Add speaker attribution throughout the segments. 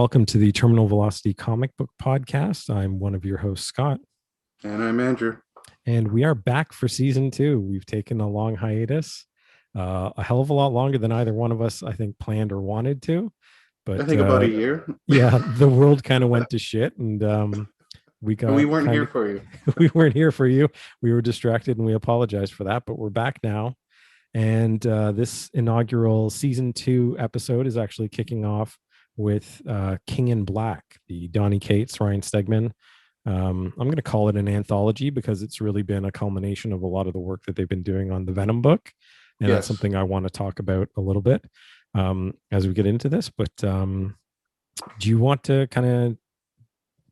Speaker 1: welcome to the Terminal Velocity Comic Book Podcast. I'm one of your hosts, Scott.
Speaker 2: And I'm Andrew.
Speaker 1: And we are back for season two. We've taken a long hiatus, a hell of a lot longer than either one of us, I think, planned or wanted to. But
Speaker 2: I think about a year.
Speaker 1: Yeah, the world kind of went to shit, and
Speaker 2: we weren't here for you.
Speaker 1: We weren't here for you. We were distracted, and we apologize for that. But we're back now, and this inaugural season two episode is actually kicking off with King in Black, the Donny Cates, Ryan Stegman. I'm going to call it an anthology because it's really been a culmination of a lot of the work that they've been doing on the Venom book. And That's something I want to talk about a little bit as we get into this. But do you want to kind of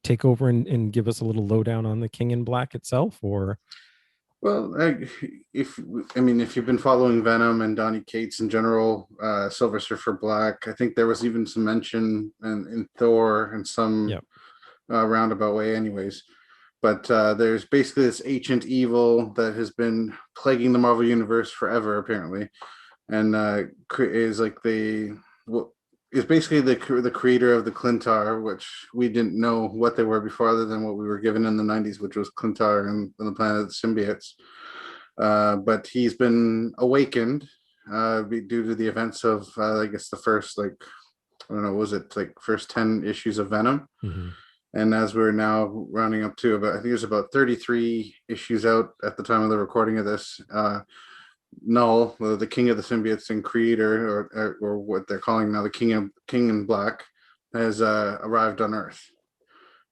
Speaker 1: take over and give us a little lowdown on the King in Black itself, or?
Speaker 2: Well, if you've been following Venom and Donny Cates in general, Silver Surfer Black, I think there was even some mention in Thor in some roundabout way, anyways. But there's basically this ancient evil that has been plaguing the Marvel Universe forever, apparently, and is basically the creator of the Clintar, which we didn't know what they were before, other than what we were given in the 90s, which was Clintar and the Planet of the Symbiotes. But he's been awakened due to the events of, I guess, the first, first 10 issues of Venom.
Speaker 1: Mm-hmm.
Speaker 2: And as we're now rounding up to I think there's about 33 issues out at the time of the recording of this, Null, the King of the Symbiotes and creator, or what they're calling now the King in Black, has arrived on Earth,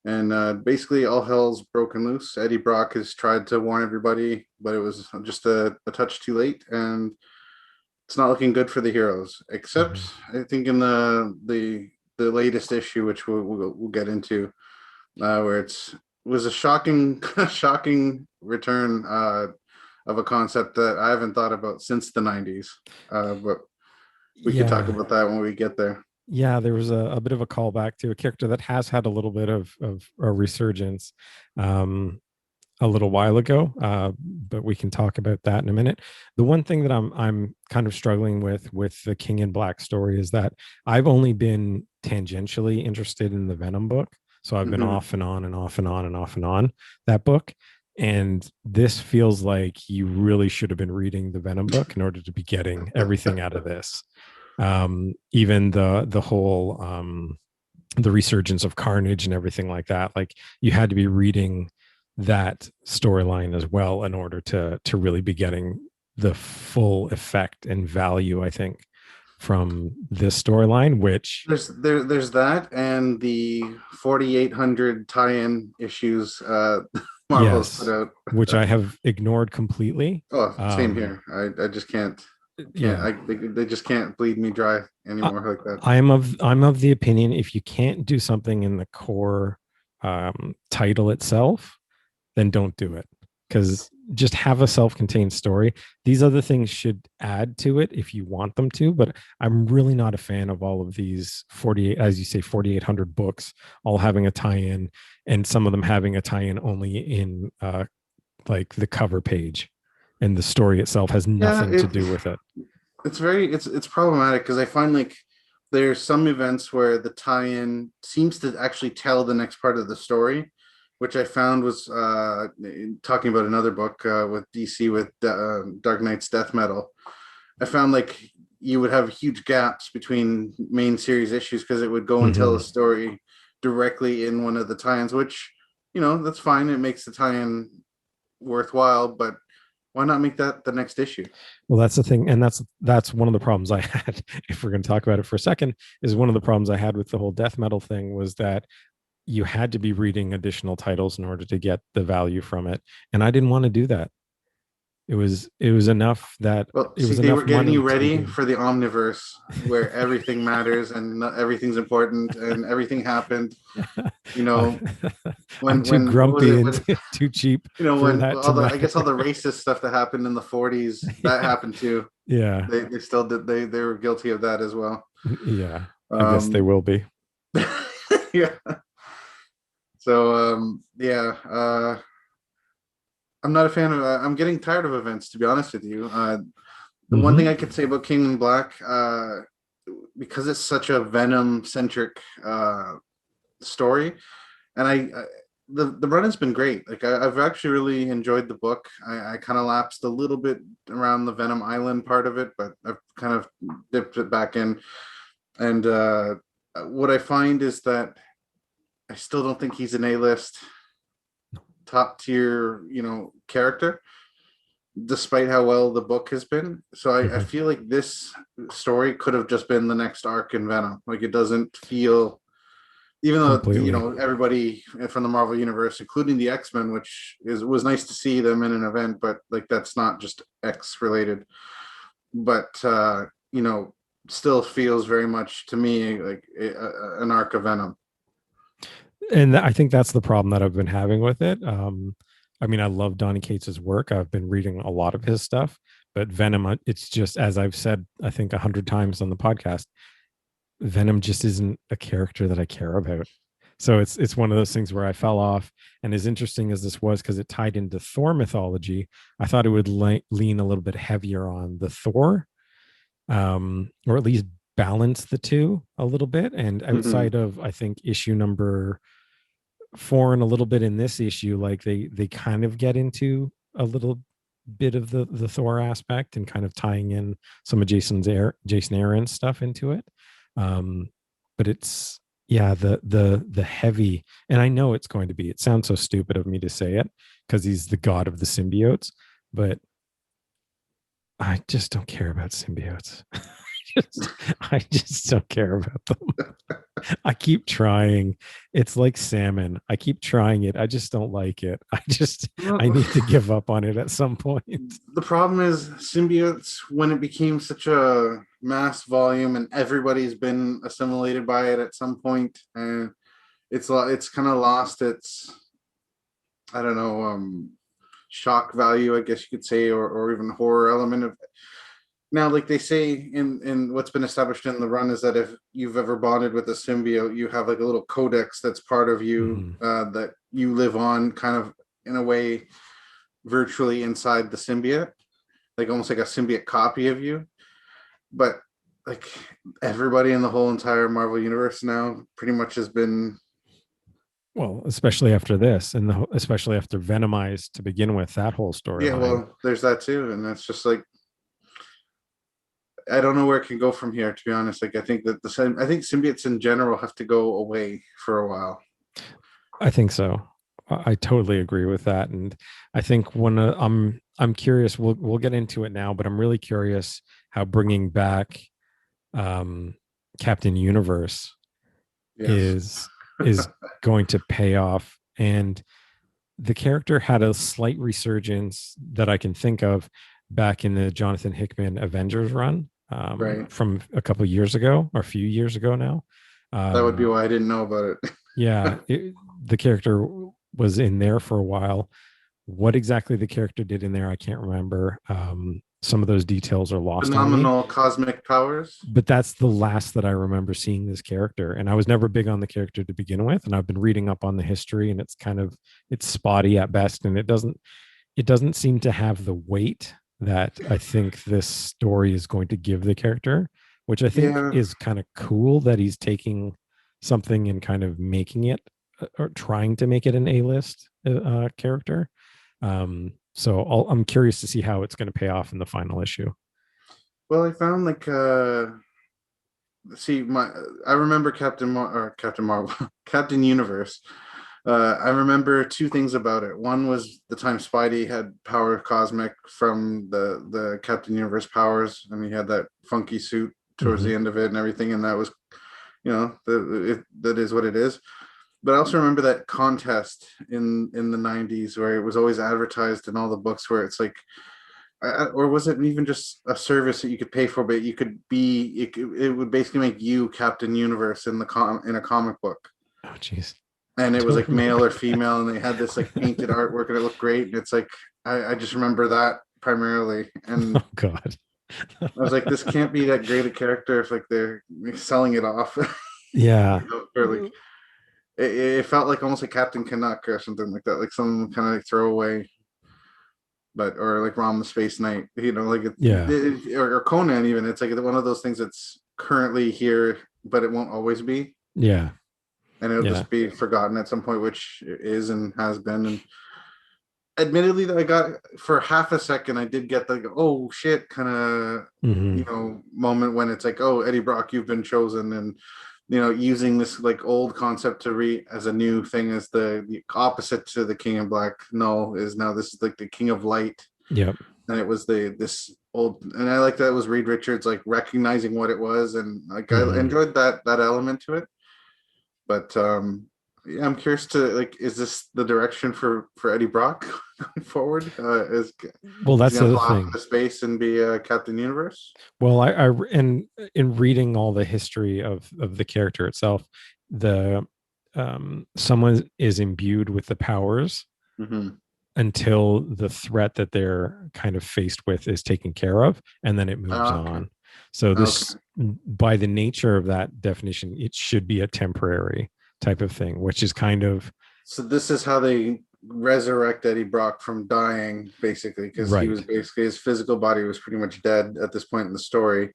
Speaker 2: and basically all hell's broken loose. Eddie Brock has tried to warn everybody, but it was just a touch too late, and it's not looking good for the heroes. Except I think in the latest issue, which we'll get into, where it was a shocking return of a concept that I haven't thought about since the 90s. But we can talk about that when we get there.
Speaker 1: Yeah, there was a bit of a callback to a character that has had a little bit of a resurgence a little while ago, but we can talk about that in a minute. The one thing that I'm kind of struggling with the King in Black story is that I've only been tangentially interested in the Venom book. So I've been off and on and off and on and off and on that book. And this feels like you really should have been reading the Venom book in order to be getting everything out of this. Even the whole the resurgence of Carnage and everything like that. Like, you had to be reading that storyline as well in order to really be getting the full effect and value, I think, from this storyline. Which
Speaker 2: there's that, and the 4,800 tie-in issues Marvel's put out,
Speaker 1: which I have ignored completely.
Speaker 2: Oh, same here. I just can't. They just can't bleed me dry anymore like that.
Speaker 1: I'm of the opinion, if you can't do something in the core title itself, then don't do it. Because just have a self-contained story. These other things should add to it if you want them to, but I'm really not a fan of all of these 4,800 books all having a tie-in, and some of them having a tie-in only in like the cover page, and the story itself has nothing to do with it.
Speaker 2: It's problematic, because I find like there's some events where the tie-in seems to actually tell the next part of the story, which I found was talking about another book with DC with Dark Knight's Death Metal. I found like you would have huge gaps between main series issues because it would go and tell a story directly in one of the tie-ins, which, that's fine. It makes the tie-in worthwhile, but why not make that the next issue?
Speaker 1: Well, that's the thing. And that's one of the problems I had, if we're going to talk about it for a second, is one of the problems I had with the whole Death Metal thing was that you had to be reading additional titles in order to get the value from it. And I didn't want to do that. It was enough that
Speaker 2: they were getting you ready for the Omniverse, where everything matters and everything's important and everything happened.
Speaker 1: I'm too grumpy and too cheap.
Speaker 2: I guess all the racist stuff that happened in the 40s, that happened too.
Speaker 1: Yeah,
Speaker 2: they still did. They were guilty of that as well.
Speaker 1: Yeah, I guess they will be.
Speaker 2: Yeah. So I'm not a fan of. I'm getting tired of events, to be honest with you. The one thing I could say about King in Black, because it's such a Venom centric story, and the run has been great. Like I've actually really enjoyed the book. I kind of lapsed a little bit around the Venom Island part of it, but I've kind of dipped it back in. And what I find is that I still don't think he's an A-list top tier, character, despite how well the book has been. So I
Speaker 1: Mhm.
Speaker 2: feel like this story could have just been the next arc in Venom. Like it doesn't feel, even though
Speaker 1: Completely.
Speaker 2: everybody from the Marvel universe, including the X-Men, which was nice to see them in an event, but like that's not just X related. But still feels very much to me like an arc of Venom.
Speaker 1: And I think that's the problem that I've been having with it. I mean, I love Donny Cates's work. I've been reading a lot of his stuff, but Venom, it's just as I've said, I think 100 times on the podcast, Venom just isn't a character that I care about. So it's one of those things where I fell off. And as interesting as this was, because it tied into Thor mythology, I thought it would lean a little bit heavier on the Thor, or at least balance the two a little bit. And
Speaker 2: Mm-hmm.
Speaker 1: outside of, I think, issue number 4 and a little bit in this issue, like they kind of get into a little bit of the Thor aspect and kind of tying in some of Jason Aaron stuff into it. Um, but it's, yeah, the heavy, and I know it's going to be. It sounds so stupid of me to say it because he's the god of the symbiotes, but I just don't care about symbiotes. I just don't care about them. I keep trying. It's like salmon. I keep trying it. I just don't like it. I
Speaker 2: Well,
Speaker 1: need to give up on it at some point.
Speaker 2: the problem is symbiotes, when it became such a mass volume and everybody's been assimilated by it at some point, and it's kind of lost its, I don't know, shock value, I guess you could say, or even horror element of. Now, like they say in what's been established in the run, is that if you've ever bonded with a symbiote, you have like a little codex that's part of you,
Speaker 1: Mm-hmm.
Speaker 2: that you live on, kind of in a way, virtually inside the symbiote, like almost like a symbiote copy of you. But like everybody in the whole entire Marvel universe now pretty much has been.
Speaker 1: Well, especially after this, and especially after Venomized to begin with, that whole
Speaker 2: Yeah,
Speaker 1: storyline.
Speaker 2: well, there's that too, and that's just like, I don't know where it can go from here. To be honest, like I think that I think symbiotes in general have to go away for a while.
Speaker 1: I think so. I totally agree with that, and I think I'm curious. We'll get into it now, but I'm really curious how bringing back um, Captain Universe
Speaker 2: Yes.
Speaker 1: is going to pay off. And the character had a slight resurgence that I can think of back in the Jonathan Hickman Avengers run,
Speaker 2: Right.
Speaker 1: from a couple of years ago or a few years ago now.
Speaker 2: That would be
Speaker 1: Um,
Speaker 2: why I didn't know about it.
Speaker 1: yeah, the character was in there for a while. What exactly the character did in there, I can't remember. Some of those details are lost on me,
Speaker 2: Phenomenal cosmic powers.
Speaker 1: but that's the last that I remember seeing this character. And I was never big on the character to begin with. And I've been reading up on the history, and it's spotty at best. And it doesn't seem to have the weight that I think this story is going to give the character, which I think
Speaker 2: Yeah.
Speaker 1: is kind of cool that he's taking something and kind of making it, or trying to make it an A-list character. So I'm curious to see how it's going to pay off in the final issue.
Speaker 2: Well, I found like see my I remember Captain Marvel, Captain Universe. I remember two things about it. One was the time Spidey had power of cosmic from the Captain Universe powers, and he had that funky suit towards
Speaker 1: Mm-hmm.
Speaker 2: the end of it and everything, and that was, that is what it is. But I also remember that contest in the '90s where it was always advertised in all the books, where it's like, or was it even just a service that you could pay for, but you could it would basically make you Captain Universe in a comic book,
Speaker 1: Oh, jeez.
Speaker 2: and
Speaker 1: I
Speaker 2: it was
Speaker 1: don't
Speaker 2: like
Speaker 1: remember
Speaker 2: male or
Speaker 1: that.
Speaker 2: female, and they had this like painted artwork, and it looked great, and it's like, I just remember that primarily, and
Speaker 1: Oh, God.
Speaker 2: I was like, this can't be that great a character if like they're selling it off.
Speaker 1: Yeah.
Speaker 2: Or like it felt like almost like Captain Canuck or something like that, like some kind of like throwaway, but or like Rom the Space Knight, like
Speaker 1: Yeah.
Speaker 2: or Conan even. It's like one of those things that's currently here, but it won't always be,
Speaker 1: Yeah.
Speaker 2: and it'll
Speaker 1: Yeah.
Speaker 2: just be forgotten at some point, which it is and has been. And admittedly, that I got for half a second, I did get the oh shit kind of
Speaker 1: Hmm.
Speaker 2: moment when it's like, oh, Eddie Brock, you've been chosen, and using this like old concept to re as a new thing as the opposite to the King in Black. Null is now this is like the King of Light,
Speaker 1: Yep.
Speaker 2: and it was the this old, and I like that it was Reed Richards like recognizing what it was, and like I
Speaker 1: Hmm.
Speaker 2: enjoyed that element to it. But yeah, I'm curious to like, is this the direction for Eddie Brock going forward?
Speaker 1: Well,
Speaker 2: Is he
Speaker 1: that's the
Speaker 2: gonna
Speaker 1: other
Speaker 2: fly off
Speaker 1: thing.
Speaker 2: into space and be Captain Universe?
Speaker 1: Well, and in reading all the history of the character itself, the someone is imbued with the powers
Speaker 2: Mm-hmm.
Speaker 1: until the threat that they're kind of faced with is taken care of, and then it moves
Speaker 2: Okay.
Speaker 1: on. So
Speaker 2: Okay.
Speaker 1: this, by the nature of that definition, it should be a temporary type of thing, which is kind of
Speaker 2: So this is how they resurrect Eddie Brock from dying, basically, because he was
Speaker 1: right.
Speaker 2: basically his physical body was pretty much dead at this point in the story,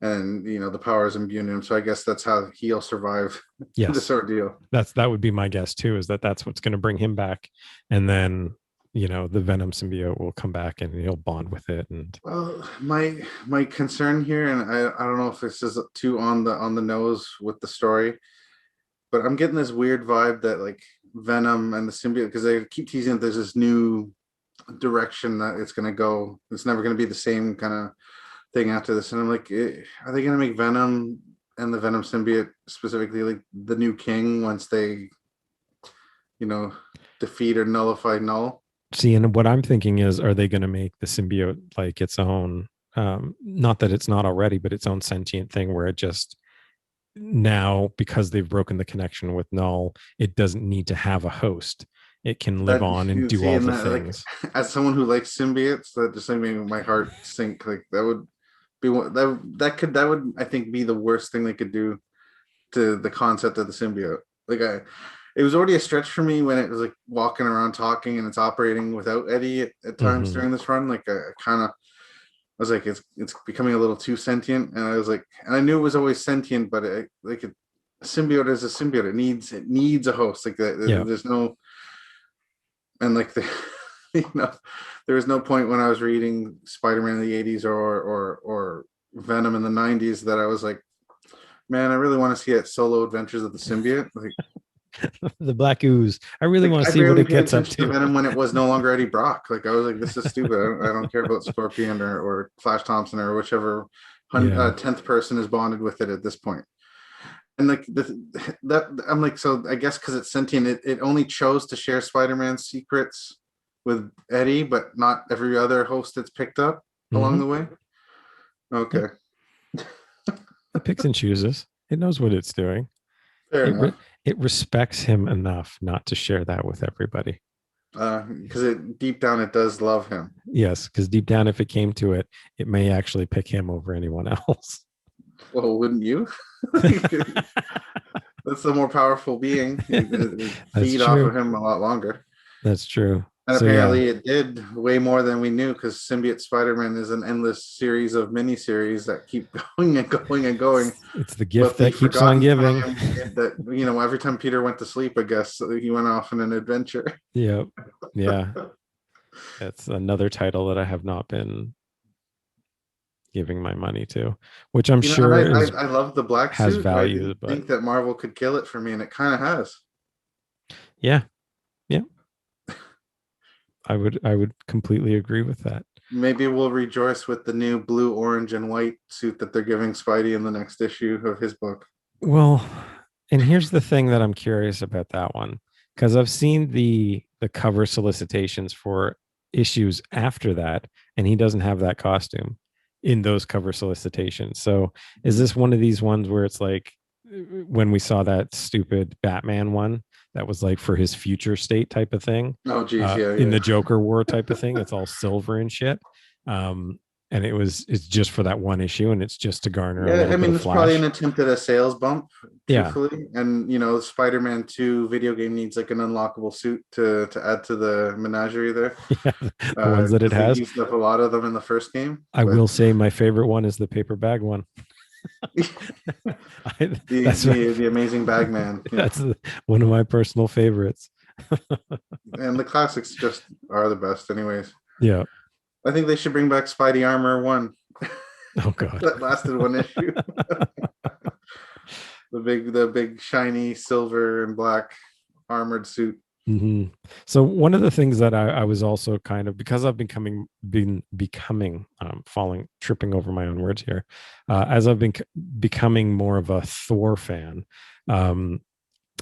Speaker 2: and the powers imbued him. So I guess that's how he'll survive this
Speaker 1: Yes,
Speaker 2: ordeal.
Speaker 1: that would be my guess too. Is that that's what's going to bring him back, and then the Venom symbiote will come back and he'll bond with it. And
Speaker 2: Well, my concern here, and I don't know if this is too on the nose with the story, but I'm getting this weird vibe that like Venom and the symbiote, because they keep teasing that there's this new direction that it's going to go. It's never going to be the same kind of thing after this. And I'm like, are they going to make Venom and the Venom symbiote specifically like the new king once they, you know, defeat or nullify Null?
Speaker 1: see, and what I'm thinking is, are they going to make the symbiote like its own? Not that it's not already, but its own sentient thing where it just now, because they've broken the connection with Null, it doesn't need to have a host. It can live
Speaker 2: That
Speaker 1: on and
Speaker 2: you
Speaker 1: do
Speaker 2: see
Speaker 1: all
Speaker 2: in
Speaker 1: the
Speaker 2: that, like,
Speaker 1: things.
Speaker 2: as someone who likes symbiotes, that just like made my heart sink. Like that would be one that would I think be the worst thing they could do to the concept of the symbiote. Like it was already a stretch for me when it was like walking around talking and it's operating without Eddie at times
Speaker 1: Hmm.
Speaker 2: during this run. Like I kind of was like, it's becoming a little too sentient, and I was like, and I knew it was always sentient, but a symbiote is a symbiote. It needs a host. Like that.
Speaker 1: Yeah.
Speaker 2: There's no, and like the, there was no point when I was reading Spider-Man in the '80s or Venom in the '90s that I was like, man, I really want to see it solo adventures of the symbiote.
Speaker 1: The black ooze. I really want to
Speaker 2: I
Speaker 1: see what
Speaker 2: barely
Speaker 1: it
Speaker 2: paid
Speaker 1: gets up
Speaker 2: attention to
Speaker 1: to.
Speaker 2: Venom when it was no longer Eddie Brock. Like I was like, this is stupid. I don't care about Scorpion or Flash Thompson or whichever
Speaker 1: Yeah.
Speaker 2: 10th person is bonded with it at this point. And like that, I'm like, so I guess because it's sentient, it only chose to share Spider-Man's secrets with Eddie, but not every other host that's picked up along
Speaker 1: Hmm.
Speaker 2: the way.
Speaker 1: Yep.
Speaker 2: Okay,
Speaker 1: It picks and chooses. It knows what it's doing.
Speaker 2: fair
Speaker 1: It
Speaker 2: enough.
Speaker 1: it respects him enough not to share that with everybody.
Speaker 2: Because it deep down it does love him.
Speaker 1: Yes, because deep down, if it came to it, it may actually pick him over anyone else.
Speaker 2: Well, wouldn't you? That's the more powerful being. It
Speaker 1: That's
Speaker 2: feed off
Speaker 1: true.
Speaker 2: of him a lot longer.
Speaker 1: That's true.
Speaker 2: And
Speaker 1: So yeah,
Speaker 2: apparently it did way more than we knew because Symbiote Spider-Man is an endless series of miniseries that keep going and going and going.
Speaker 1: it's the gift
Speaker 2: But the
Speaker 1: that keeps on
Speaker 2: forgotten
Speaker 1: giving.
Speaker 2: time that, every time Peter went to sleep, I guess he went off on an adventure.
Speaker 1: Yeah, yeah. It's another title that I have not been giving my money to, which I'm
Speaker 2: And
Speaker 1: sure
Speaker 2: I,
Speaker 1: is
Speaker 2: I, I love the black
Speaker 1: has
Speaker 2: suit. I
Speaker 1: value.
Speaker 2: didn't
Speaker 1: But
Speaker 2: think that Marvel could kill it for me, and it kind of has.
Speaker 1: yeah, yeah, I would completely agree with that.
Speaker 2: Maybe we'll rejoice with the new blue, orange, and white suit that they're giving Spidey in the next issue of his book.
Speaker 1: Well, and here's the thing that I'm curious about that one, because I've seen the cover solicitations for issues after that, and he doesn't have that costume in those cover solicitations. So is
Speaker 2: Mhm.
Speaker 1: this one of these ones where it's like when we saw that stupid Batman one that was like for his future state type of thing,
Speaker 2: Oh, geez,
Speaker 1: in
Speaker 2: yeah.
Speaker 1: the Joker War type of thing? It's all silver and shit. Um, and it's just for that one issue, and it's just to garner a
Speaker 2: Yeah,
Speaker 1: little
Speaker 2: I
Speaker 1: bit
Speaker 2: mean,
Speaker 1: of
Speaker 2: it's probably an
Speaker 1: flash.
Speaker 2: attempt at a sales bump,
Speaker 1: Yeah.
Speaker 2: truthfully. And Spider-Man 2 video game needs like an unlockable suit to add to the menagerie there.
Speaker 1: Yeah, the ones that it
Speaker 2: Because they
Speaker 1: has.
Speaker 2: used up a lot of them in the first game.
Speaker 1: I
Speaker 2: But
Speaker 1: will say my favorite one is the paper bag one. I,
Speaker 2: the
Speaker 1: that's
Speaker 2: the the amazing Bagman. Yeah,
Speaker 1: that's one of my personal favorites.
Speaker 2: and the classics just are the best, anyways.
Speaker 1: Yeah.
Speaker 2: I think they should bring back Spidey Armor One
Speaker 1: Oh God.
Speaker 2: that lasted one issue. The big shiny silver and black armored suit.
Speaker 1: Hmm. So one of the things that I was also kind of, because I've been becoming falling tripping over my own words here, as I've been becoming more of a Thor fan, um,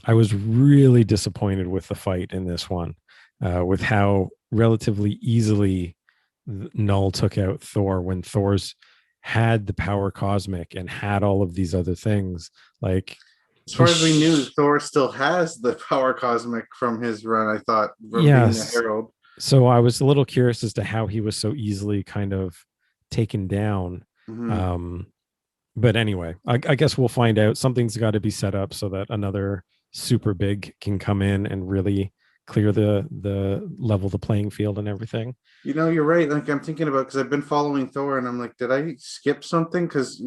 Speaker 1: I was really disappointed with the fight in this one, with how relatively easily Null took out Thor when Thor's had the power cosmic and had all of these other things. Like
Speaker 2: As
Speaker 1: he,
Speaker 2: far as we knew, Thor still has the power cosmic from his run, I thought, from being a
Speaker 1: yes.
Speaker 2: herald.
Speaker 1: So I was a little curious as to how he was so easily kind of taken down.
Speaker 2: Hmm.
Speaker 1: Um, but anyway, I guess we'll find out. Something's got to be set up so that another super big can come in and really clear the level the playing field and everything.
Speaker 2: You're right. Like I'm thinking about because I've been following Thor, and I'm like, did I skip something? Because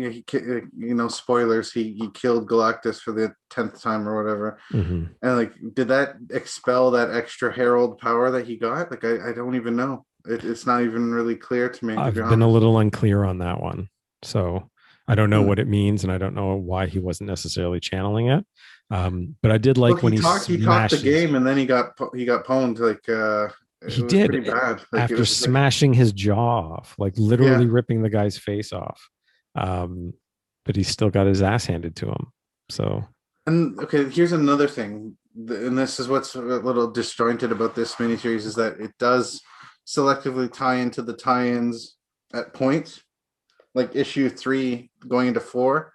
Speaker 2: spoilers. He killed Galactus for the 10th time or whatever.
Speaker 1: Hmm.
Speaker 2: And like, did that expel that extra herald power that he got? Like, I don't even know. It's not even really clear to me, to be
Speaker 1: I've been a
Speaker 2: honest.
Speaker 1: little unclear on that one. So I don't know
Speaker 2: Hmm.
Speaker 1: what it means, and I don't know why he wasn't necessarily channeling it. But I did
Speaker 2: Well,
Speaker 1: like
Speaker 2: he
Speaker 1: when he
Speaker 2: talked. He talked the
Speaker 1: smashes.
Speaker 2: game, and then he got pwned. Like, it
Speaker 1: He
Speaker 2: was
Speaker 1: did
Speaker 2: pretty bad. Like, it
Speaker 1: after
Speaker 2: was like,
Speaker 1: smashing his jaw off, like literally
Speaker 2: yeah.
Speaker 1: ripping the guy's face off. Um, but he still got his ass handed to him. So,
Speaker 2: And okay, here's another thing, and this is what's a little disjointed about this miniseries is that it does selectively tie into the tie-ins at points. Like issue 3 going into 4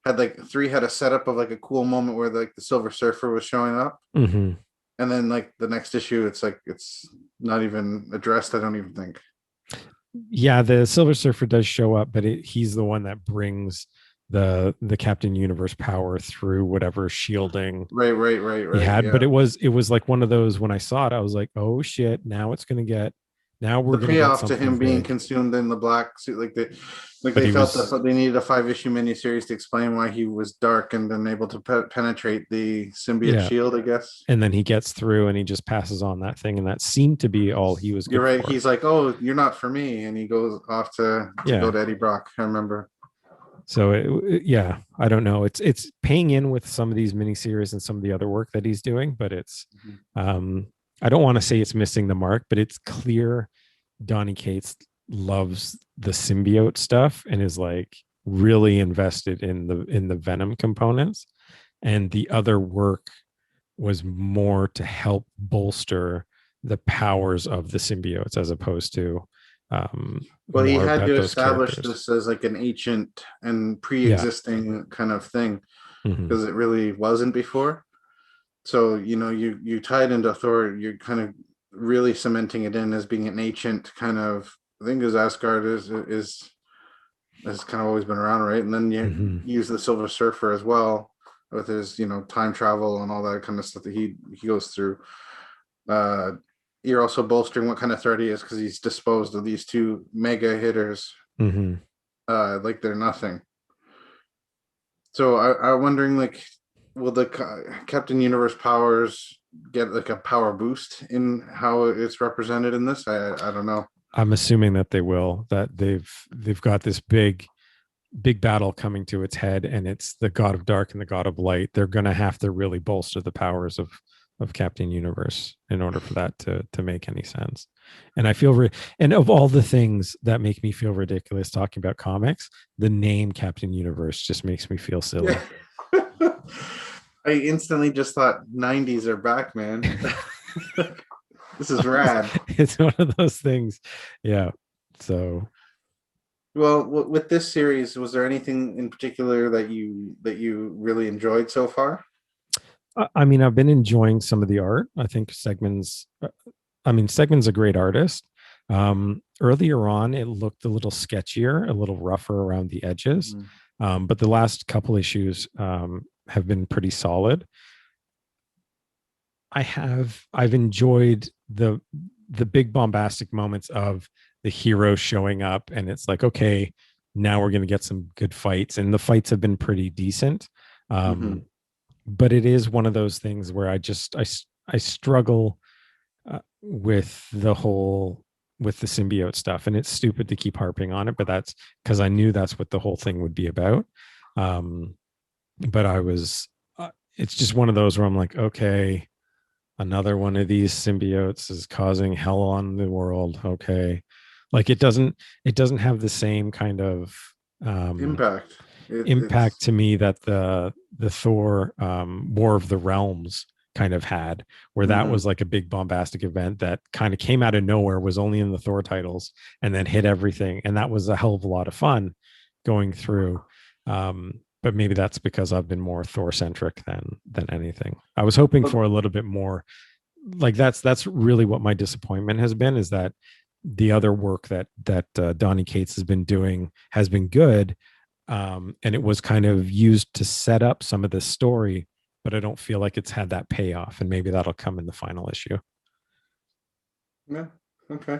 Speaker 2: had like 3 had a setup of like a cool moment where like the Silver Surfer was showing up,
Speaker 1: mhm.
Speaker 2: and then like the next issue, it's like it's not even addressed. I don't even think.
Speaker 1: Yeah, the Silver Surfer does show up, but he's the one that brings the Captain Universe power through whatever shielding
Speaker 2: Right, right, right,
Speaker 1: he
Speaker 2: right.
Speaker 1: had.
Speaker 2: Yeah.
Speaker 1: But it was like one of those, when I saw it, I was like, oh shit, now we're
Speaker 2: The
Speaker 1: gonna get
Speaker 2: payoff to
Speaker 1: something
Speaker 2: him being
Speaker 1: big.
Speaker 2: consumed in the black suit, like
Speaker 1: But
Speaker 2: they
Speaker 1: he
Speaker 2: felt
Speaker 1: was
Speaker 2: that they needed a 5 issue miniseries to explain why he was dark and then able to penetrate the symbiote
Speaker 1: yeah.
Speaker 2: shield, I guess.
Speaker 1: And then he gets through and he just passes on that thing, and that seemed to be all he was
Speaker 2: You're
Speaker 1: good
Speaker 2: right.
Speaker 1: for.
Speaker 2: He's like, "Oh, you're not for me," and he goes off to go
Speaker 1: Yeah.
Speaker 2: to Eddie Brock. I remember.
Speaker 1: So yeah, I don't know. It's paying in with some of these miniseries and some of the other work that he's doing, but it's
Speaker 2: Mhm.
Speaker 1: um I don't want to say it's missing the mark, but it's clear Donny Cates loves the symbiote stuff and is like really invested in the Venom components, and the other work was more to help bolster the powers of the symbiotes as opposed to
Speaker 2: Well, he
Speaker 1: more
Speaker 2: had
Speaker 1: about
Speaker 2: to
Speaker 1: those
Speaker 2: establish
Speaker 1: characters.
Speaker 2: this as like an ancient and
Speaker 1: Yeah.
Speaker 2: pre-existing kind of thing
Speaker 1: Hmm.
Speaker 2: because it really wasn't before. So you tie it into Thor, you're kind of really cementing it in as being an ancient kind of thing, because Asgard is has kind of always been around, right? And then you
Speaker 1: Hmm.
Speaker 2: use the Silver Surfer as well with his time travel and all that kind of stuff that he goes through. Uh, you're also bolstering what kind of threat he is because he's disposed of these two mega hitters
Speaker 1: Hmm.
Speaker 2: like they're nothing. So I'm wondering, like, will the Captain Universe powers get like a power boost in how it's represented in this? I don't know.
Speaker 1: I'm assuming that they will. That they've got this big battle coming to its head, and it's the God of Dark and the God of Light. They're going to have to really bolster the powers of Captain Universe in order for that to make any sense. And I feel and of all the things that make me feel ridiculous talking about comics, the name Captain Universe just makes me feel silly.
Speaker 2: Yeah. I instantly just thought 90s are back, man. This is rad.
Speaker 1: It's one of those things. Yeah. So
Speaker 2: Well, with this series, was there anything in particular that you really enjoyed so far?
Speaker 1: I mean, I've been enjoying some of the art. I think Stegman's a great artist. Earlier on, it looked a little sketchier, a little rougher around the edges.
Speaker 2: Mhm.
Speaker 1: But the last couple issues have been pretty solid. I've enjoyed the big bombastic moments of the hero showing up, and it's like, okay, now we're going to get some good fights, and the fights have been pretty decent.
Speaker 2: Hmm.
Speaker 1: um but it is one of those things where I struggle with the whole, with the symbiote stuff, and it's stupid to keep harping on it, but that's because I knew that's what the whole thing would be about. um but I was it's just one of those where I'm like, okay, another one of these symbiotes is causing hell on the world. Okay. Like it doesn't have the same kind of um
Speaker 2: Impact.
Speaker 1: impact
Speaker 2: It's
Speaker 1: to me that the Thor War of the Realms kind of had, where that
Speaker 2: hmm
Speaker 1: was like a big bombastic event that kind of came out of nowhere, was only in the Thor titles, and then hit everything, and that was a hell of a lot of fun going through. But maybe that's because I've been more Thor centric than anything. I was hoping for a little bit more. Like that's really what my disappointment has been, is that the other work that Donny Cates has been doing has been good, and it was kind of used to set up some of this story, but I don't feel like it's had that payoff, and maybe that'll come in the final issue.
Speaker 2: yeah. Okay.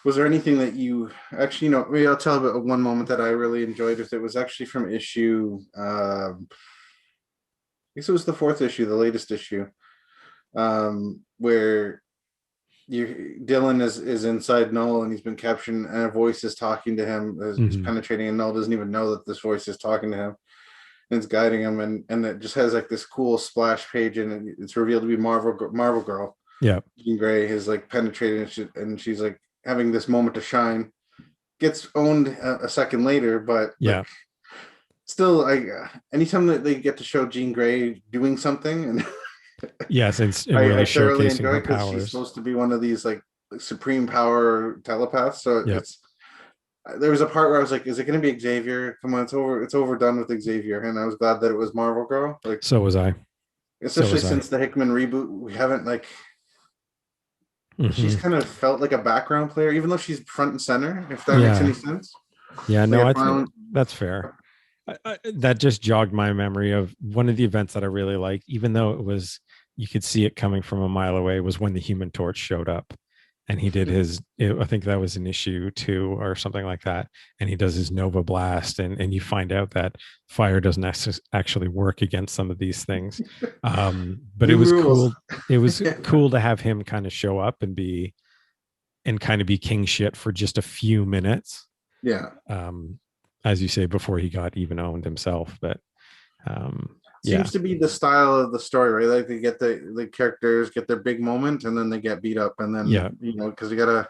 Speaker 2: Was there anything that you actually, maybe I'll tell about one moment that I really enjoyed with it was actually from issue, I guess it was the fourth issue, the latest issue, where Dylan is inside Null and he's been captured and a voice is talking to him as he's
Speaker 1: Mm-hmm.
Speaker 2: penetrating and Null doesn't even know that this voice is talking to him and it's guiding him and it just has like this cool splash page and it's revealed to be Marvel Girl.
Speaker 1: Yeah.
Speaker 2: Jean Grey is like penetrating and she's like having this moment to shine. Gets owned a second later, but
Speaker 1: Yeah.
Speaker 2: like still, anytime that they get to show Jean Grey doing something, and
Speaker 1: Yes, and
Speaker 2: I
Speaker 1: really
Speaker 2: thoroughly
Speaker 1: showcasing
Speaker 2: enjoy
Speaker 1: her
Speaker 2: it because she's
Speaker 1: powers.
Speaker 2: supposed to be one of these like supreme power telepaths. So
Speaker 1: Yep.
Speaker 2: it's there was a part where I was like, is it going to be Xavier? Come on, it's overdone with Xavier, and I was glad that it was Marvel Girl. Like
Speaker 1: So was I. So
Speaker 2: especially
Speaker 1: was I.
Speaker 2: since the Hickman reboot, we haven't like she's
Speaker 1: Mm-hmm.
Speaker 2: kind of felt like a background player, even though she's front and center. If that makes
Speaker 1: Yeah.
Speaker 2: any sense.
Speaker 1: Yeah.
Speaker 2: Like
Speaker 1: No,
Speaker 2: I
Speaker 1: I think
Speaker 2: finally,
Speaker 1: that's fair. That just jogged my memory of one of the events that I really liked, even though it was, you could see it coming from a mile away, was when the Human Torch showed up, and he did I think that was in issue 2 or something like that, and he does his Nova Blast, and you find out that fire doesn't actually work against some of these things. But it
Speaker 2: new
Speaker 1: was
Speaker 2: rules.
Speaker 1: cool. It was cool to have him kind of show up and kind of be king shit for just a few minutes,
Speaker 2: Yeah.
Speaker 1: um, as you say, before he got even owned himself. But yeah,
Speaker 2: Seems to be the style of the story, right? Like they get the characters get their big moment and then they get beat up, and then
Speaker 1: yeah,
Speaker 2: because you gotta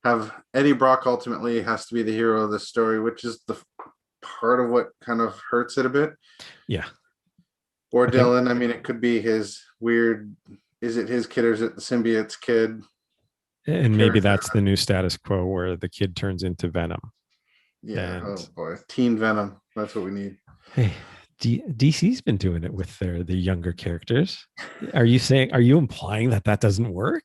Speaker 2: have Eddie Brock ultimately has to be the hero of this story, which is the part of what kind of hurts it a bit.
Speaker 1: yeah.
Speaker 2: Or
Speaker 1: I think,
Speaker 2: Dylan, I mean, it could be his weird. Is it his kid or is it the symbiote's kid
Speaker 1: and maybe
Speaker 2: character?
Speaker 1: that's the new status quo where the kid turns into Venom.
Speaker 2: Yeah.
Speaker 1: And
Speaker 2: Oh boy, Teen Venom. That's what we need.
Speaker 1: hey, DC's been doing it with the younger characters. Are you implying that that doesn't work?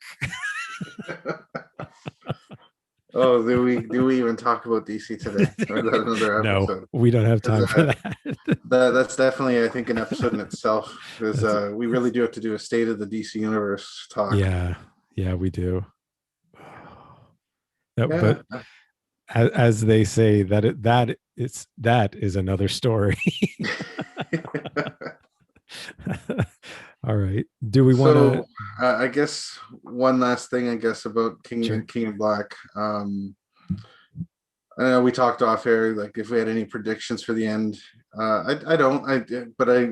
Speaker 2: Oh, do we even talk about DC today? Or is that another
Speaker 1: No,
Speaker 2: episode?
Speaker 1: we don't have
Speaker 2: 'Cause,
Speaker 1: time for that.
Speaker 2: that's definitely, I think, an episode in itself. Because
Speaker 1: That's
Speaker 2: we really do have to do a state of the DC universe talk.
Speaker 1: yeah, yeah, we do. But
Speaker 2: Yeah.
Speaker 1: as they say, that is another story. All right. Do we want to?
Speaker 2: So I guess one last thing, I guess, about
Speaker 1: Sure.
Speaker 2: King of Black. I know we talked off air, like if we had any predictions for the end. I don't. But I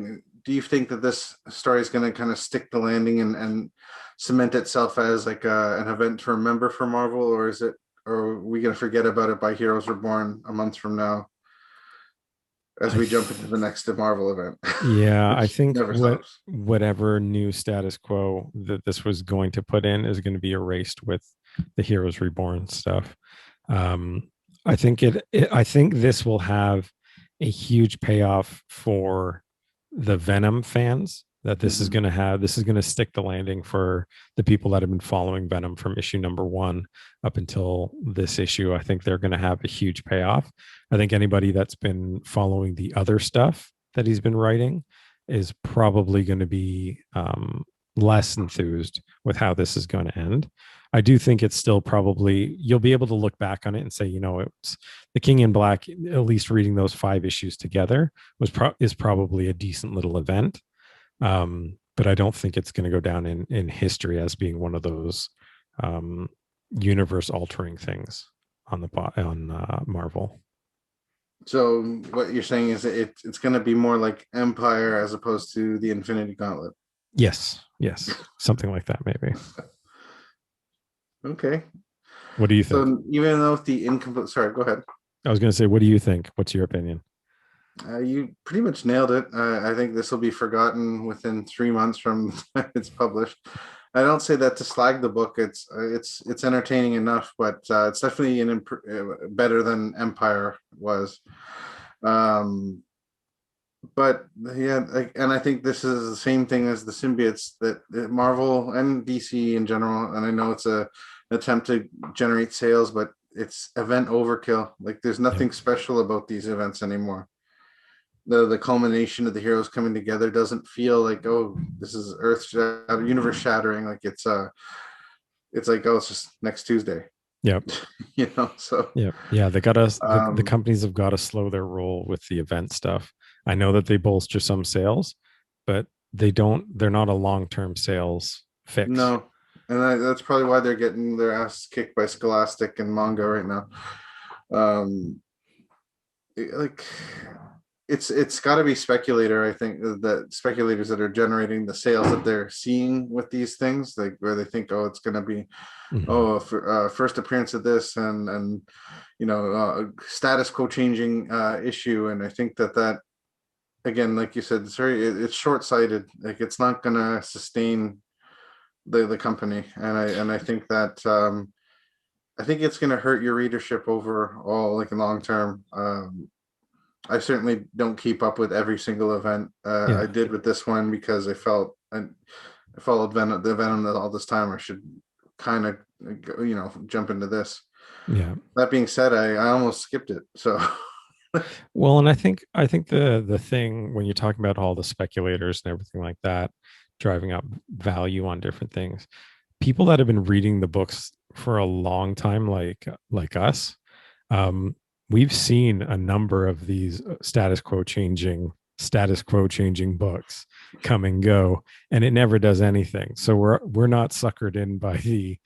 Speaker 2: do you think that this story is going to kind of stick the landing and cement itself as like an event to remember for Marvel, or is it, or are we going to forget about it by Heroes Reborn a month from now as
Speaker 1: I
Speaker 2: we jump into the next Marvel event,
Speaker 1: Yeah, I
Speaker 2: which
Speaker 1: think
Speaker 2: never stops.
Speaker 1: whatever new status quo that this was going to put in is going to be erased with the Heroes Reborn stuff. Um, I think this will have a huge payoff for the Venom fans. That
Speaker 2: Mhm.
Speaker 1: this is going to stick the landing for the people that have been following Venom from issue number 1 up until this issue. I think they're going to have a huge payoff. I think anybody that's been following the other stuff that he's been writing is probably going to be less enthused with how this is going to end. I do think it's still probably, you'll be able to look back on it and say, it's the King in Black. At least reading those 5 issues together is probably a decent little event. But I don't think it's going to go down in history as being one of those universe altering things on Marvel.
Speaker 2: So what you're saying is it's going to be more like Empire as opposed to the Infinity Gauntlet.
Speaker 1: Yes, something like that maybe.
Speaker 2: Okay.
Speaker 1: What do you think?
Speaker 2: So even though the incomplete, sorry, go ahead.
Speaker 1: I was going to say, what do you think? What's your opinion?
Speaker 2: You pretty much nailed it. I think this will be forgotten within 3 months from the time it's published. I don't say that to slag the book. It's entertaining enough, but it's definitely better than Empire was. Um, but yeah, and I think this is the same thing as the symbiotes that Marvel and DC in general. And I know it's an attempt to generate sales, but it's event overkill. Like there's
Speaker 1: Yep.
Speaker 2: nothing special about these events anymore. The culmination of the heroes coming together doesn't feel like, oh, this is universe shattering. Like it's like, oh, it's just next Tuesday.
Speaker 1: Yep.
Speaker 2: So
Speaker 1: Yeah, they got to the
Speaker 2: um
Speaker 1: companies have got to slow their roll with the event stuff. I know that they bolster some sales, but they're not a long-term sales fix.
Speaker 2: no, and that's probably why they're getting their ass kicked by Scholastic and manga right now. Like it's got to be speculator. I think that speculators that are generating the sales that they're seeing with these things, like where they think, oh, it's going to be,
Speaker 1: Mm-hmm.
Speaker 2: first appearance of this, and status quo changing issue. And I think that again, like you said, it's short sighted. Like it's not going to sustain the company, and I think that I think it's going to hurt your readership overall, like in long term. I certainly don't keep up with every single event. I
Speaker 1: Yeah.
Speaker 2: did with this one because I followed the Venom all this time. I should kind of jump into this.
Speaker 1: Yeah.
Speaker 2: That being said, I almost skipped it. So
Speaker 1: Well, and I think the thing when you're talking about all the speculators and everything like that driving up value on different things, people that have been reading the books for a long time, like us, um, we've seen a number of these status quo changing books come and go, and it never does anything. So we're not suckered in by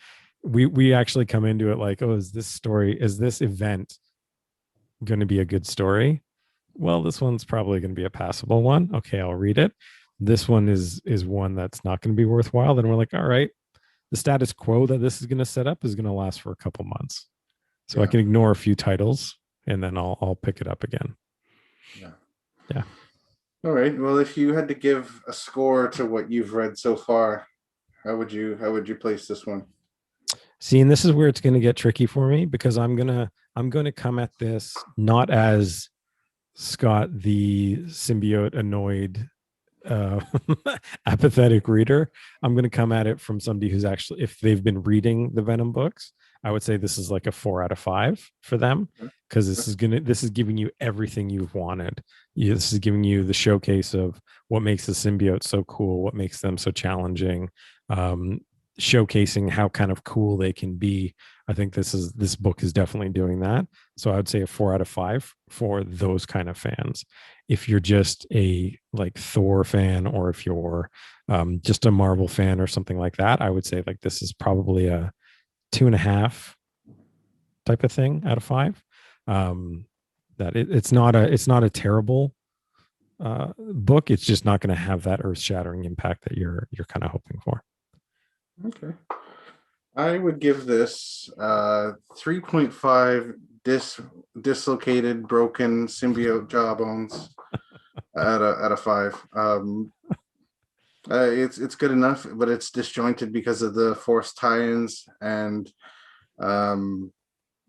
Speaker 1: we actually come into it like, oh, is this event going to be a good story? Well, this one's probably going to be a passable one. Okay, I'll read it. This one is one that's not going to be worthwhile. Then we're like, all right, the status quo that this is going to set up is going to last for a couple months. So I
Speaker 2: yeah,
Speaker 1: can ignore a few titles and then I'll pick it up again.
Speaker 2: yeah.
Speaker 1: Yeah.
Speaker 2: All right. Well, if you had to give a score to what you've read so far, how would you place this one?
Speaker 1: See, and this is where it's going to get tricky for me because I'm going to come at this not as Scott the symbiote annoyed uh apathetic reader. I'm going to come at it from somebody who's actually, if they've been reading the Venom books, I would say this is like a 4 out of 5 for them, because this is giving you everything you've wanted. This is giving you the showcase of what makes the symbiote so cool, what makes them so challenging, um showcasing how kind of cool they can be. I think this book is definitely doing that. So I would say a 4 out of 5 for those kind of fans. If you're just a like Thor fan, or if you're just a Marvel fan or something like that, I would say like this is probably a 2.5 type of thing out of 5. That it's not a terrible book. It's just not going to have that earth shattering impact that you're kind of hoping for.
Speaker 2: Okay. I would give this 3.5 dislocated, broken symbiote jawbones at a 5. It's good enough, but it's disjointed because of the forced tie-ins, and um,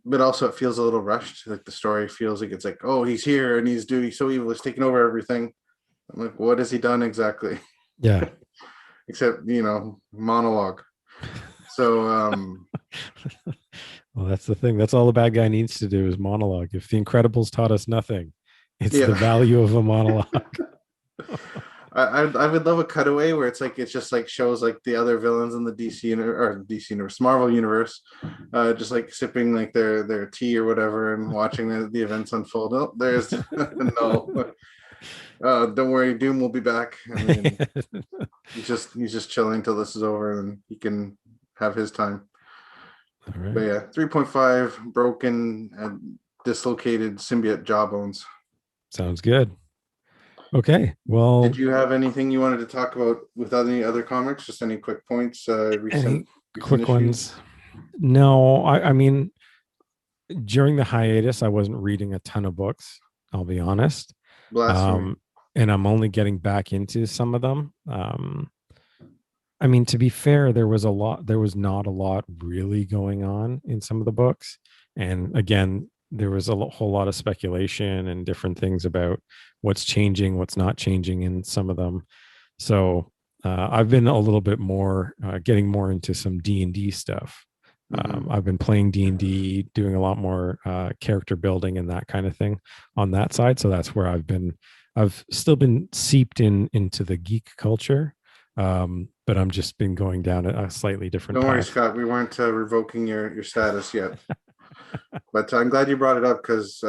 Speaker 2: but also it feels a little rushed. Like the story feels like it's like, oh, he's here and he's so evil, he's taking over everything. I'm like, what has he done exactly?
Speaker 1: Yeah.
Speaker 2: Except monologue. So
Speaker 1: Well, that's the thing. That's all the bad guy needs to do is monologue. If the Incredibles taught us nothing, it's
Speaker 2: yeah.
Speaker 1: the value of a monologue.
Speaker 2: I would love a cutaway where it's like it's just like shows like the other villains in the DC universe, Marvel universe, just like sipping like their tea or whatever and watching the events unfold. Oh, there's no. Don't worry, Doom will be back, and then he's just chilling till this is over, and he can have his time.
Speaker 1: All
Speaker 2: But
Speaker 1: right.
Speaker 2: yeah, 3.5 broken and dislocated symbiote jawbones.
Speaker 1: Sounds good. Okay. Well,
Speaker 2: Did you have anything you wanted to talk about without any other comics? Just any quick points,
Speaker 1: any
Speaker 2: recent
Speaker 1: quick
Speaker 2: issues?
Speaker 1: ones? No, I mean, during the hiatus, I wasn't reading a ton of books, I'll be honest.
Speaker 2: Blasphemy.
Speaker 1: Um, and I'm only getting back into some of them. I mean, to be fair, there was not a lot really going on in some of the books. And again, there was a whole lot of speculation and different things about what's changing, what's not changing in some of them. So I've been a little bit more getting more into some D&D stuff.
Speaker 2: Hmm.
Speaker 1: I've been playing D&D, doing a lot more character building and that kind of thing on that side. So that's where I've still been seeped into the geek culture, but I'm just been going down a slightly different
Speaker 2: Don't worry,
Speaker 1: path.
Speaker 2: Scott. We weren't revoking your status yet, but I'm glad you brought it up because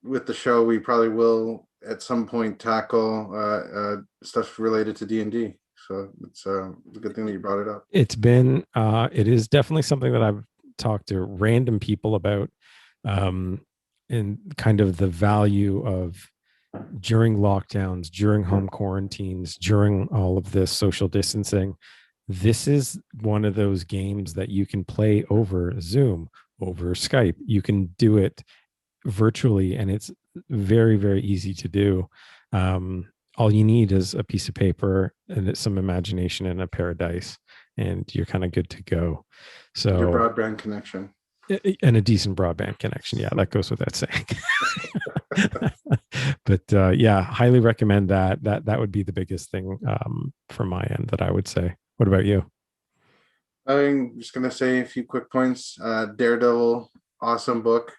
Speaker 2: with the show, we probably will at some point tackle stuff related to D&D. So it's a good thing that you brought it up.
Speaker 1: It is definitely something that I've talked to random people about, um, and kind of the value of during lockdowns, during home quarantines, during all of this social distancing. This is one of those games that you can play over Zoom, over Skype. You can do it virtually, and it's very, very easy to do. All you need is a piece of paper and some imagination and a pair of dice, and you're kind of good to go.
Speaker 2: Your
Speaker 1: So,
Speaker 2: broadband connection.
Speaker 1: and a decent broadband connection. Yeah, that goes without saying. But yeah, highly recommend that. That would be the biggest thing from my end that I would say. What about you?
Speaker 2: I'm just gonna say a few quick points. Daredevil, awesome book.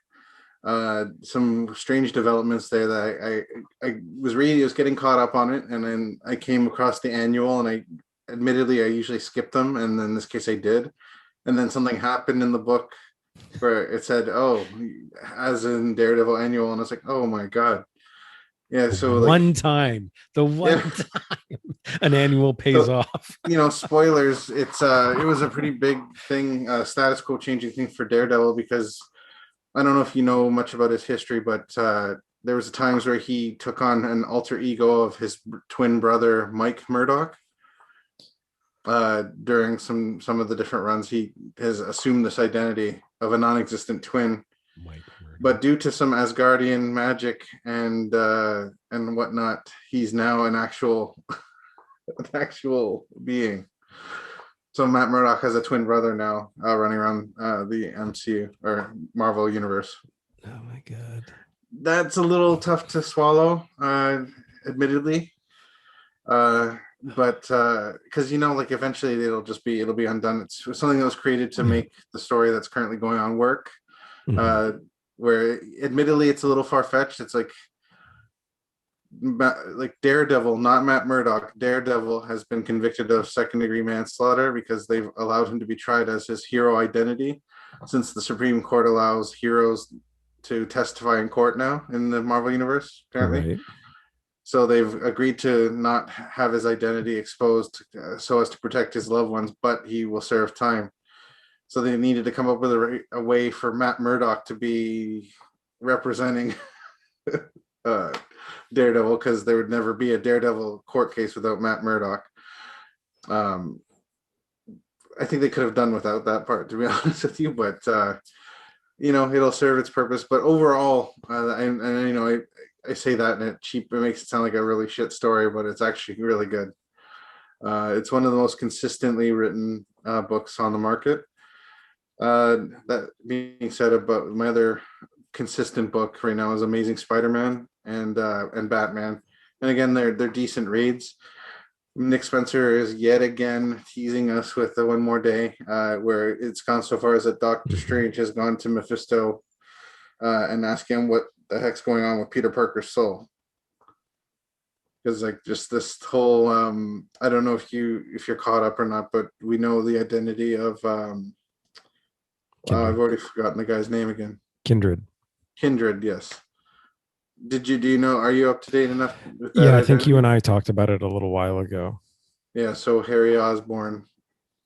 Speaker 2: Some strange developments there that I was reading, I was getting caught up on it, and then I came across the annual, and I usually skip them, and in this case I did, and then something happened in the book where it said, "Oh, as in Daredevil annual," and I was like, "Oh my god, yeah." So like,
Speaker 1: The
Speaker 2: yeah,
Speaker 1: one time an annual pays
Speaker 2: so
Speaker 1: off.
Speaker 2: spoilers. It was a pretty big thing, status quo changing thing for Daredevil because I don't know if you know much about his history, but there was times where he took on an alter ego of his twin brother Mike Murdoch. During some of the different runs, he has assumed this identity of a non-existent twin,
Speaker 1: Mike Murdoch.
Speaker 2: but due to some Asgardian magic and whatnot, he's now an actual an actual being. So Matt Murdock has a twin brother now, running around the MCU or Marvel universe.
Speaker 1: Oh my god.
Speaker 2: That's a little tough to swallow, admittedly. But because like eventually it'll be undone. It's something that was created to
Speaker 1: Yeah.
Speaker 2: make the story that's currently going on work.
Speaker 1: Mhm.
Speaker 2: Uh, where admittedly it's a little far fetched. It's like Daredevil, not Matt Murdock. Daredevil has been convicted of second degree manslaughter because they've allowed him to be tried as his hero identity, since the Supreme Court allows heroes to testify in court now in the Marvel universe, apparently.
Speaker 1: Right.
Speaker 2: So they've agreed to not have his identity exposed so as to protect his loved ones, but he will serve time. So they needed to come up with a way for Matt Murdock to be representing uh, Daredevil, because there would never be a Daredevil court case without Matt Murdock. Um, I think they could have done without that part, to be honest with you, but it'll serve its purpose. But overall, and I say that and it makes it sound like a really shit story, but it's actually really good. It's one of the most consistently written books on the market. That being said, about my other consistent book right now is Amazing Spider-Man and Batman, and again they're decent reads. Nick Spencer is yet again teasing us with the one more day, where it's gone so far as that Doctor
Speaker 1: Mhm.
Speaker 2: Strange has gone to Mephisto and asking him what the heck's going on with Peter Parker's soul. because like just this whole I don't know if you're caught up or not, but we know the identity of wow, I've
Speaker 1: Kindred.
Speaker 2: already forgotten the guy's name again.
Speaker 1: Kindred.
Speaker 2: Kindred, yes. Do you know, are you up to date enough with that
Speaker 1: Yeah, I think you
Speaker 2: identity?
Speaker 1: and I talked about it a little while ago.
Speaker 2: Yeah, so Harry Osborn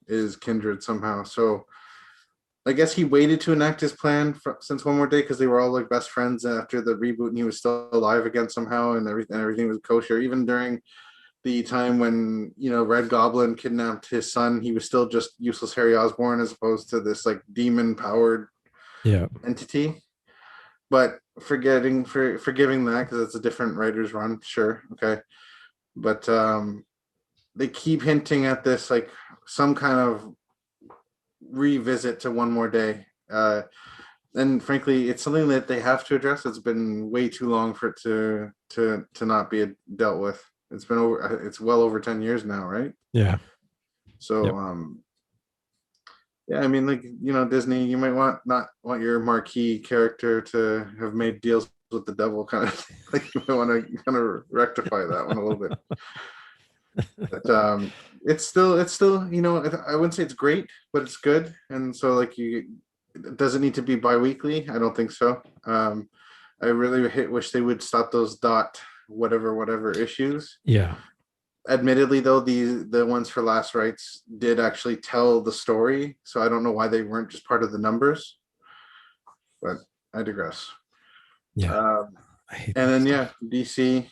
Speaker 2: is Kindred somehow. So I guess he waited to enact his plan since One More Day because they were all like best friends after the reboot, and he was still alive again somehow, and everything was kosher. Even during the time when Red Goblin kidnapped his son, he was still just useless Harry Osborn as opposed to this like demon powered
Speaker 1: Yeah.
Speaker 2: entity. But forgiving that because it's a different writer's run, sure, okay. But they keep hinting at this like some kind of revisit to One More Day. And frankly, it's something that they have to address. It's been way too long for it to not be dealt with. It's well over 10 years now, right?
Speaker 1: Yeah.
Speaker 2: So
Speaker 1: Yep.
Speaker 2: yeah, I mean, like, Disney, you might not want your marquee character to have made deals with the devil kind of thing. Like you might want to kind of rectify that one a little bit. But it's still, I wouldn't say it's great, but it's good. And so like does it need to be bi-weekly? I don't think so. I really wish they would stop those dot whatever issues.
Speaker 1: Yeah.
Speaker 2: Admittedly, though, the ones for Last Rites did actually tell the story, so I don't know why they weren't just part of the numbers. But I digress.
Speaker 1: Yeah.
Speaker 2: Um,
Speaker 1: I hate
Speaker 2: and
Speaker 1: that
Speaker 2: then
Speaker 1: stuff.
Speaker 2: yeah, DC.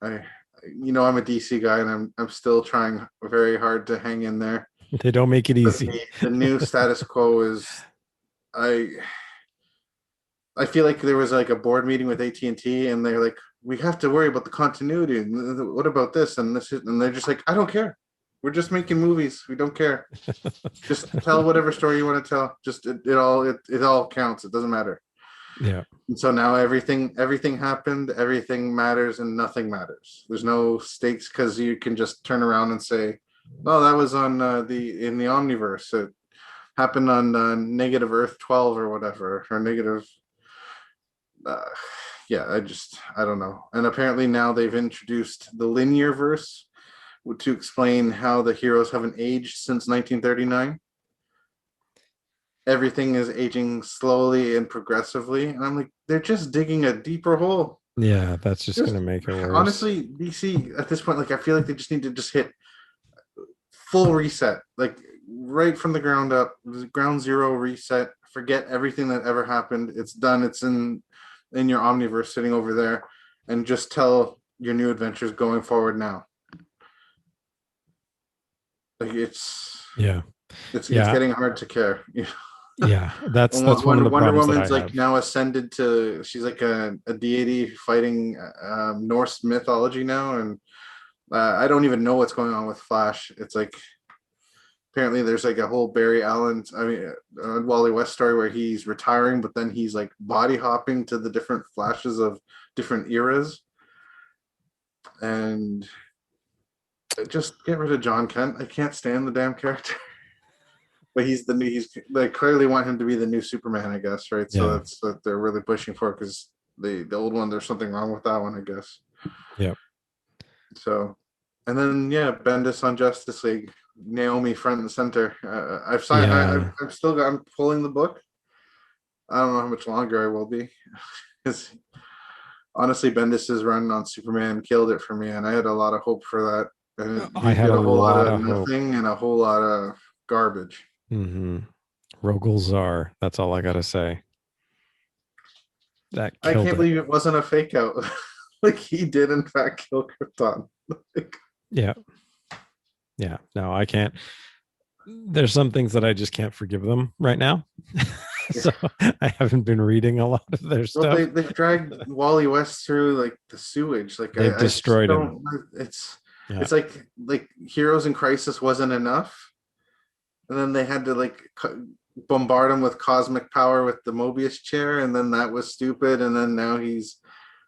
Speaker 2: I I'm a DC guy, and I'm still trying very hard to hang in there.
Speaker 1: They don't make it
Speaker 2: But
Speaker 1: easy.
Speaker 2: the new status quo is I I feel like there was like a board meeting with AT&T, and they're like, we have to worry about the continuity. And what about this and this? And they're just like, I don't care. We're just making movies. We don't care. Just tell whatever story you want to tell. Just it all counts. It doesn't matter.
Speaker 1: Yeah.
Speaker 2: And so now everything happened. Everything matters, and nothing matters. There's no stakes because you can just turn around and say, "Oh, that was on in the Omniverse. It happened on negative Earth 12 or whatever, or negative." Uh, yeah, I don't know. And apparently now they've introduced the linear verse to explain how the heroes haven't aged since 1939. Everything is aging slowly and progressively, and I'm like, they're just digging a deeper hole.
Speaker 1: Yeah. That's just going
Speaker 2: Just
Speaker 1: to make it worse.
Speaker 2: honestly, DC at this point, like I feel like they just need to just hit full reset, like right from the ground up, ground zero reset. Forget everything that ever happened. It's done. It's in your omniverse sitting over there, and just tell your new adventures going forward now. Like
Speaker 1: Yeah.
Speaker 2: it's
Speaker 1: Yeah.
Speaker 2: getting hard to care.
Speaker 1: Yeah. That's one of the
Speaker 2: Wonder
Speaker 1: problems that I
Speaker 2: Woman's like
Speaker 1: have.
Speaker 2: now ascended to, she's like a deity fighting Norse mythology now, and I don't even know what's going on with Flash. It's like apparently there's like a whole Barry Allen, I mean, Wally West story where he's retiring, but then he's like body hopping to the different flashes of different eras, and just get rid of John Kent. I can't stand the damn character. But he's they clearly want him to be the new Superman, I guess, right? So
Speaker 1: Yeah.
Speaker 2: that's what they're really pushing for because the old one, there's something wrong with that one, I guess.
Speaker 1: Yep.
Speaker 2: So, and then yeah, Bendis on Justice League, Naomi front and center. I've signed.
Speaker 1: Yeah.
Speaker 2: I've still got. I'm pulling the book. I don't know how much longer I will be. Because honestly, Bendis's run on Superman killed it for me, and I had a lot of hope for that. And
Speaker 1: I
Speaker 2: he
Speaker 1: had
Speaker 2: did
Speaker 1: a
Speaker 2: a whole lot
Speaker 1: lot
Speaker 2: of
Speaker 1: of hope.
Speaker 2: nothing and a whole lot of garbage.
Speaker 1: Mm-hmm. Rogol Czar. That's all I got to say. That
Speaker 2: I
Speaker 1: killed
Speaker 2: can't
Speaker 1: it.
Speaker 2: believe it wasn't a fake out. Like he did in fact kill Krypton. Like,
Speaker 1: Yeah. Yeah. No, I can't. There's some things that I just can't forgive them right now. So I haven't been reading a lot of their
Speaker 2: well,
Speaker 1: stuff.
Speaker 2: they've dragged Wally West through like the sewage. Like
Speaker 1: They've
Speaker 2: I just
Speaker 1: destroyed him.
Speaker 2: don't.
Speaker 1: Yeah.
Speaker 2: It's like Heroes in Crisis wasn't enough, and then they had to like bombard him with cosmic power with the Mobius chair, and then that was stupid. And then now he's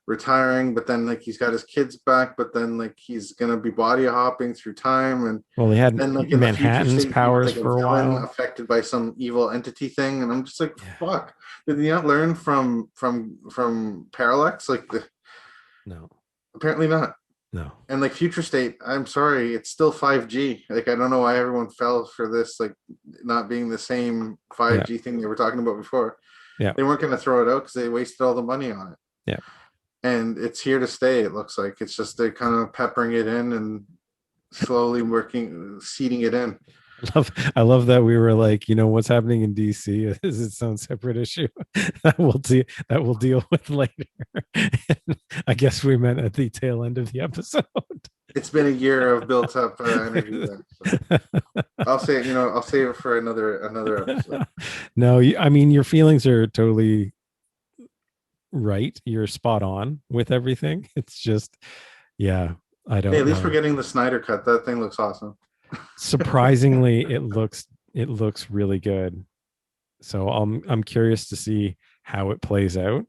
Speaker 2: retiring, but then like he's got his kids back, but then like he's gonna be body hopping through time, and
Speaker 1: Well, he had
Speaker 2: then like in the future
Speaker 1: Manhattan's
Speaker 2: state he's
Speaker 1: powers
Speaker 2: like a
Speaker 1: for a
Speaker 2: villain
Speaker 1: while.
Speaker 2: affected by some evil entity thing, and I'm just like,
Speaker 1: Yeah.
Speaker 2: fuck, did he not learn from Parallax? Like
Speaker 1: No.
Speaker 2: apparently not.
Speaker 1: No.
Speaker 2: And like Future State, I'm sorry, it's still 5G. Like I don't know why everyone fell for this, like not being the same
Speaker 1: Yeah.
Speaker 2: 5G thing they were talking about before.
Speaker 1: Yeah.
Speaker 2: They weren't going to throw it out because they wasted all the money on it.
Speaker 1: Yeah.
Speaker 2: And it's here to stay. It looks like it's just they're kind of peppering it in and slowly working, seeding it in.
Speaker 1: I love that we were like, what's happening in DC is its own separate issue that we'll deal with later. I guess we meant at the tail end of the episode.
Speaker 2: It's been a year of built up energy there. So I'll say, I'll save it for another episode.
Speaker 1: No, I mean your feelings are totally right. You're spot on with everything. It's just, yeah, I
Speaker 2: Hey,
Speaker 1: don't
Speaker 2: at least we're
Speaker 1: know.
Speaker 2: getting the Snyder cut. That thing looks awesome.
Speaker 1: Surprisingly, it looks really good. So I'm curious to see how it plays out.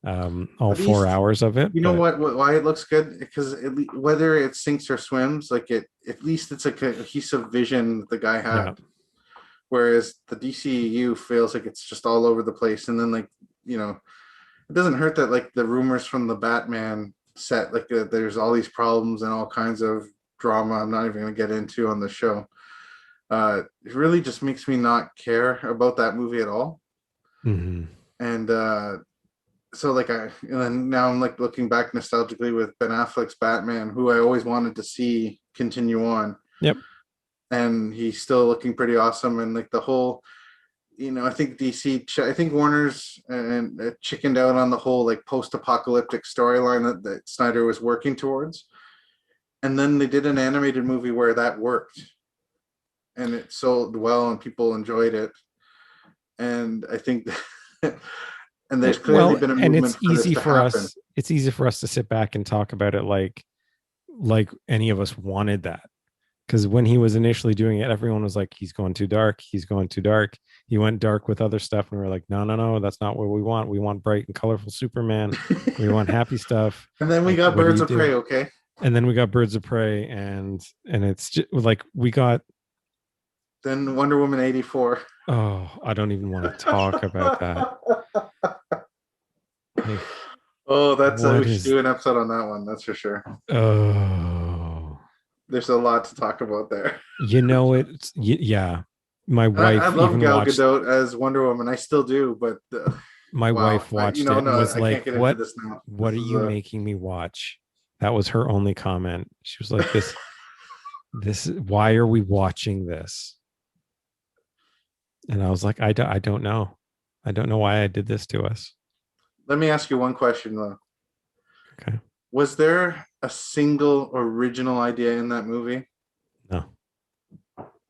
Speaker 1: All
Speaker 2: At
Speaker 1: four
Speaker 2: least
Speaker 1: hours of it,
Speaker 2: you know
Speaker 1: but
Speaker 2: why it looks good because whether it sinks or swims, like it at least it's a cohesive vision the guy
Speaker 1: yeah,
Speaker 2: had. Whereas the DCEU feels like it's just all over the place, and then like it doesn't hurt that like the rumors from the Batman set, like there's all these problems and all kinds of drama. I'm not even going to get into on the show. It really just makes me not care about that movie at all.
Speaker 1: hmm
Speaker 2: And so like and then now I'm like looking back nostalgically with Ben Affleck's Batman, who I always wanted to see continue on,
Speaker 1: yep,
Speaker 2: and he's still looking pretty awesome. And like the whole, I think I think Warner's and chickened out on the whole like post-apocalyptic storyline that Snyder was working towards. And then they did an animated movie where that worked, and it sold well, and people enjoyed it. And I think, and there's clearly
Speaker 1: well,
Speaker 2: been a
Speaker 1: and
Speaker 2: movement for this to happen.
Speaker 1: it's easy for us to sit back and talk about it like any of us wanted that. Because when he was initially doing it, everyone was like, he's going too dark, he's going too dark. He went dark with other stuff, and we are like, no, no, no, that's not what we want. We want bright and colorful Superman. We want happy stuff.
Speaker 2: And then we
Speaker 1: Like,
Speaker 2: got
Speaker 1: what do
Speaker 2: Birds
Speaker 1: you
Speaker 2: of
Speaker 1: do?
Speaker 2: Prey, okay?
Speaker 1: And then we got Birds of Prey, and it's just like we got,
Speaker 2: Then Wonder Woman 84.
Speaker 1: oh, I don't even want to talk about that. Like,
Speaker 2: Oh, we
Speaker 1: what
Speaker 2: should
Speaker 1: is,
Speaker 2: do an episode on that one. That's for sure.
Speaker 1: oh,
Speaker 2: There's a lot to talk about there.
Speaker 1: yeah. My
Speaker 2: I
Speaker 1: wife
Speaker 2: love
Speaker 1: even
Speaker 2: Gal
Speaker 1: watched,
Speaker 2: Gadot as Wonder Woman. I still do, but
Speaker 1: my
Speaker 2: wow,
Speaker 1: wife watched it and
Speaker 2: no,
Speaker 1: was
Speaker 2: I
Speaker 1: like,
Speaker 2: can't get into
Speaker 1: what,
Speaker 2: this now.
Speaker 1: what
Speaker 2: This
Speaker 1: are
Speaker 2: is
Speaker 1: you making me watch? That was her only comment. She was like, why are we watching this? And I was like, I don't know. I don't know why I did this to us.
Speaker 2: Let me ask you one question though.
Speaker 1: Okay.
Speaker 2: Was there a single original idea in that movie?
Speaker 1: No,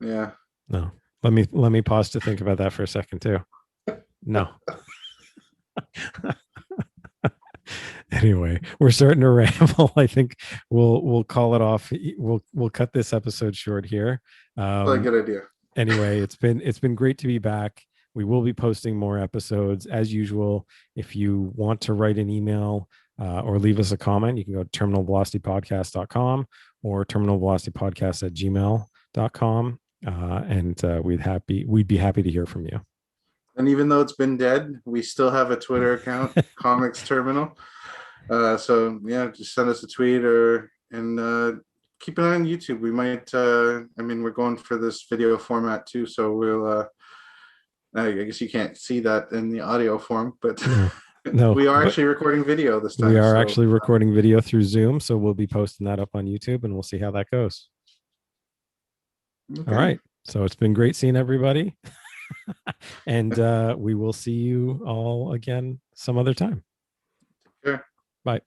Speaker 2: Yeah.
Speaker 1: no. Let me pause to think about that for a second too. No. Anyway, we're starting to ramble. I think we'll call it off. We'll cut this episode short here.
Speaker 2: Probably a
Speaker 1: Um,
Speaker 2: good idea.
Speaker 1: anyway, it's been great to be back. We will be posting more episodes as usual. If you want to write an email or leave us a comment, you can go to terminalvelocitypodcast.com or terminalvelocitypodcast@gmail.com. And we'd be happy to hear from you.
Speaker 2: And even though it's been dead, we still have a Twitter account, Comics Terminal. So yeah, just send us a tweet and keep an eye on YouTube. We might. I mean, we're going for this video format too, so we'll. I guess you can't see that in the audio form, but
Speaker 1: No, no,
Speaker 2: we are
Speaker 1: but
Speaker 2: actually recording video this
Speaker 1: we
Speaker 2: time.
Speaker 1: are
Speaker 2: So
Speaker 1: actually recording video through Zoom, so we'll be posting that up on YouTube, and we'll see how that goes. All
Speaker 2: okay.
Speaker 1: right. So it's been great seeing everybody. And we will see you all again some other time.
Speaker 2: Sure.
Speaker 1: Bye.